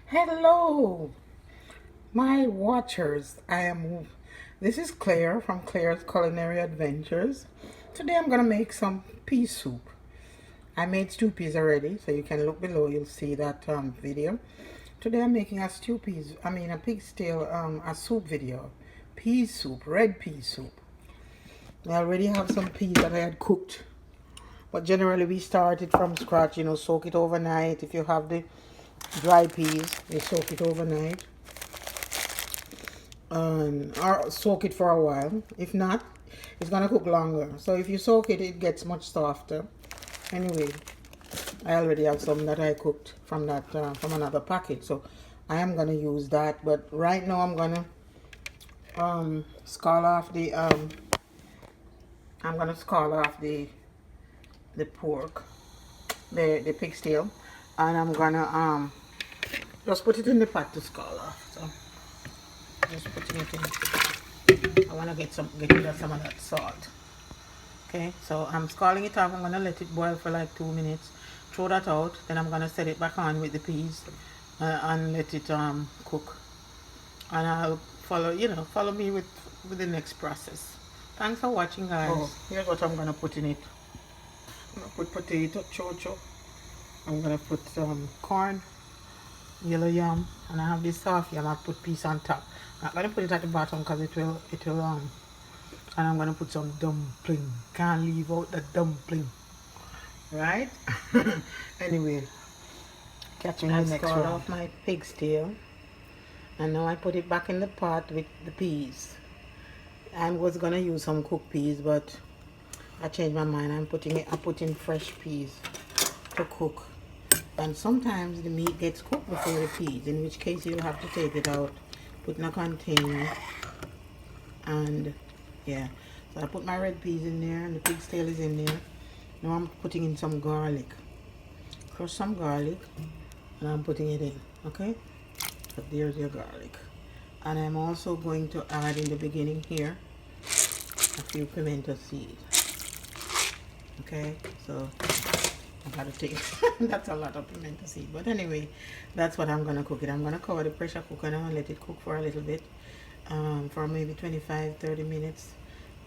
Hello, my watchers. This is Claire from Claire's Culinary Adventures. Today I'm gonna make some pea soup. I made stew peas already, so you can look below. You'll see that video. Today I'm making a a pig tail, a soup video. Pea soup, red pea soup. I already have some peas that I had cooked, but generally we start it from scratch. Soak it overnight. If you have the dry peas, you soak it overnight. Or soak it for a while. If not, it's gonna cook longer. So if you soak it, it gets much softer. Anyway, I already have some that I cooked from from another packet, so I am gonna use that. But right now I'm gonna scald off the pork, the pig's tail, and I'm gonna just put it in the pot to scald off. So just putting it in. I want to get rid of some of that salt. Okay, so I'm scalding it off. I'm gonna let it boil for like 2 minutes. Throw that out. Then I'm gonna set it back on with the peas and let it cook. And I'll follow me with the next process. Thanks for watching, guys. Oh, here's what I'm gonna put in it. I'm gonna put potato, chocho. I'm gonna put corn, yellow yam, and I have this soft yam. I put peas on top. I'm gonna put it at the bottom because it will and I'm gonna put some dumpling. Can't leave out the dumpling, right? Anyway, catch me in the next round. Off my pig's tail, and now I put it back in the pot with the peas. I was gonna use some cooked peas, but I changed my mind. I'm putting fresh peas to cook. And sometimes the meat gets cooked before the peas, in which case you'll have to take it out, put in a container, and yeah. So I put my red peas in there, and the pig's tail is in there. Now I'm putting in some garlic. Crush some garlic, and I'm putting it in, okay? So there's your garlic. And I'm also going to add in the beginning here a few pimento seeds. Okay, so I gotta take that's a lot of pimento seed, but anyway, that's what I'm gonna cook it. I'm gonna cover the pressure cooker now and let it cook for a little bit, for maybe 25-30 minutes,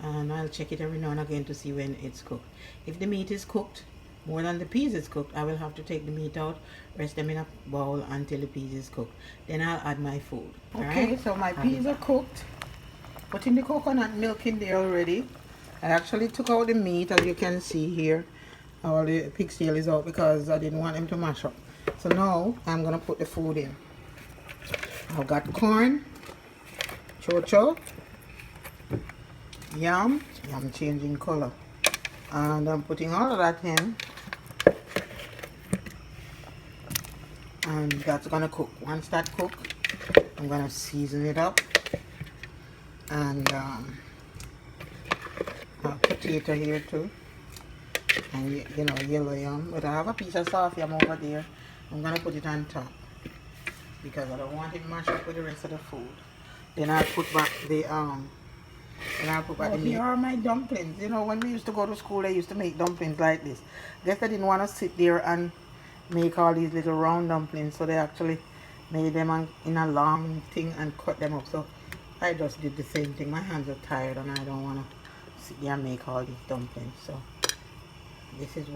and I'll check it every now and again to see when it's cooked. If the meat is cooked more than the peas is cooked, I will have to take the meat out, rest them in a bowl until the peas is cooked. Then I'll add my food. Okay, right? So my peas are cooked. Putting the coconut milk in there already. I actually took out the meat, as you can see here. All the pig's tail is out because I didn't want them to mash up. So now I'm gonna put the food in. I've got corn, chocho, yam changing color, and I'm putting all of that in, and that's gonna cook. Once that cook, I'm gonna season it up, and potato here too, and yellow yam. But I have a piece of soft yam over there. I'm gonna put it on top because I don't want it mashed up with the rest of the food. Then I'll put back the meat. Here are my dumplings. When we used to go to school, they used to make dumplings like this. Guess they didn't want to sit there and make all these little round dumplings, so they actually made them in a long thing and cut them up. So I just did the same thing. My hands are tired and I don't want to sit there and make all these dumplings. So this is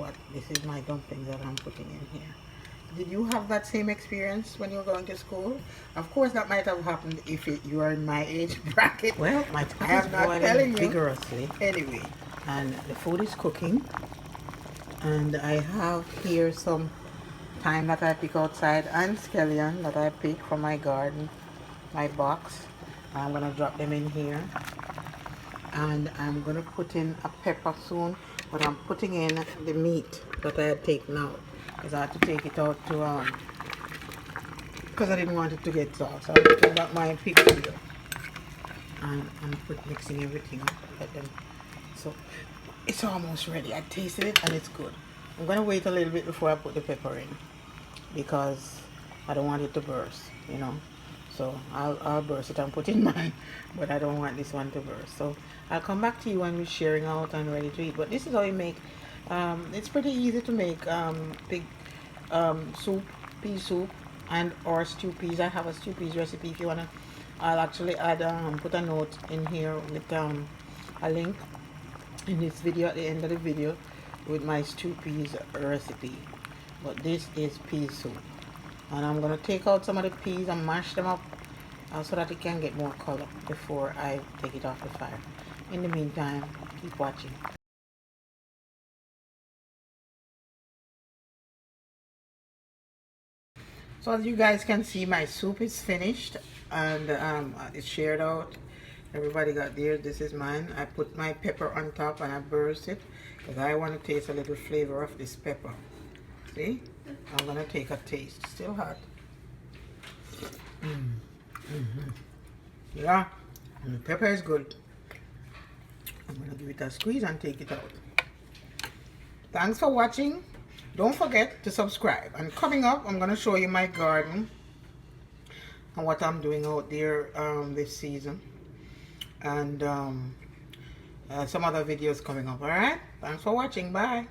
my dumplings that I'm putting in here. Did you have that same experience when you were going to school? Of course, that might have happened if you are in my age bracket. Well, my pot is boiling vigorously. Anyway, and the food is cooking. And I have here some thyme that I pick outside and scallion that I pick from my garden, my box. I'm going to drop them in here. And I'm going to put in a pepper soon, but I'm putting in the meat that I had taken out. Because I had to take it out to, because I didn't want it to get soft. So I'm putting back my pig here. And I'm mixing everything up. So it's almost ready. I tasted it and it's good. I'm going to wait a little bit before I put the pepper in, because I don't want it to burst, So I'll burst it and put in mine, but I don't want this one to burst. So I'll come back to you when we're sharing out and ready to eat. But this is how you make. It's pretty easy to make pig soup, pea soup. and or stew peas. I have a stew peas recipe. If you wanna, I'll actually add put a note in here with a link in this video at the end of the video with my stew peas recipe. But this is pea soup, and I'm gonna take out some of the peas and mash them up so that it can get more color before I take it off the fire. In the meantime, keep watching. So as you guys can see, my soup is finished, and it's shared out. Everybody got theirs. This is mine. I put my pepper on top and I burst it because I want to taste a little flavor of this pepper. See? I'm gonna take a taste. Still hot. Yeah, the pepper is good. I'm gonna give it a squeeze and take it out. Thanks for watching. Don't forget to subscribe. And coming up, I'm gonna show you my garden and what I'm doing out there this season, and some other videos coming up. All right, thanks for watching. Bye.